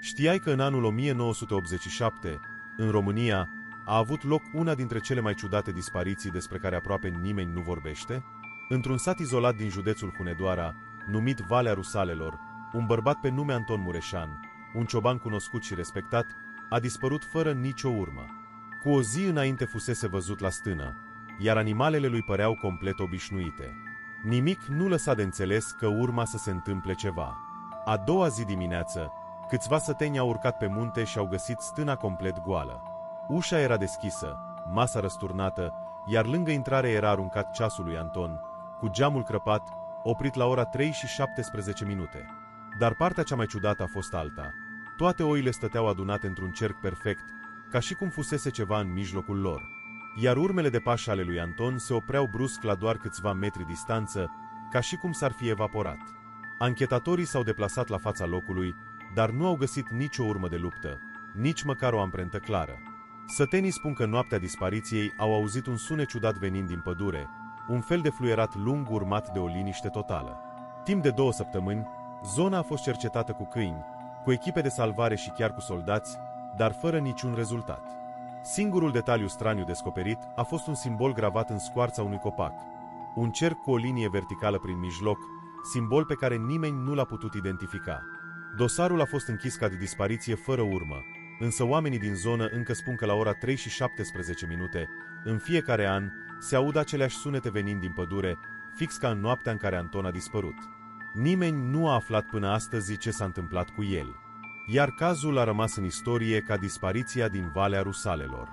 Știai că în anul 1987, în România, a avut loc una dintre cele mai ciudate dispariții despre care aproape nimeni nu vorbește? Într-un sat izolat din județul Hunedoara, numit Valea Rusalelor, un bărbat pe nume Anton Mureșan, un cioban cunoscut și respectat, a dispărut fără nicio urmă. Cu o zi înainte fusese văzut la stână, iar animalele lui păreau complet obișnuite. Nimic nu lăsa de înțeles că urma să se întâmple ceva. A doua zi dimineață, câțiva săteni au urcat pe munte și au găsit stâna complet goală. Ușa era deschisă, masa răsturnată, iar lângă intrare era aruncat ceasul lui Anton, cu geamul crăpat, oprit la ora 3 și 17 minute. Dar partea cea mai ciudată a fost alta. Toate oile stăteau adunate într-un cerc perfect, ca și cum fusese ceva în mijlocul lor. Iar urmele de pași ale lui Anton se opreau brusc la doar câțiva metri distanță, ca și cum s-ar fi evaporat. Anchetatorii s-au deplasat la fața locului, dar nu au găsit nicio urmă de luptă, nici măcar o amprentă clară. Sătenii spun că noaptea dispariției au auzit un sunet ciudat venind din pădure, un fel de fluierat lung urmat de o liniște totală. Timp de 2 săptămâni, zona a fost cercetată cu câini, cu echipe de salvare și chiar cu soldați, dar fără niciun rezultat. Singurul detaliu straniu descoperit a fost un simbol gravat în scoarța unui copac, un cerc cu o linie verticală prin mijloc, simbol pe care nimeni nu l-a putut identifica. Dosarul a fost închis ca de dispariție fără urmă, însă oamenii din zonă încă spun că la ora 3 și 17 minute, în fiecare an, se aud aceleași sunete venind din pădure, fix ca în noaptea în care Anton a dispărut. Nimeni nu a aflat până astăzi ce s-a întâmplat cu el, iar cazul a rămas în istorie ca dispariția din Valea Rusalelor.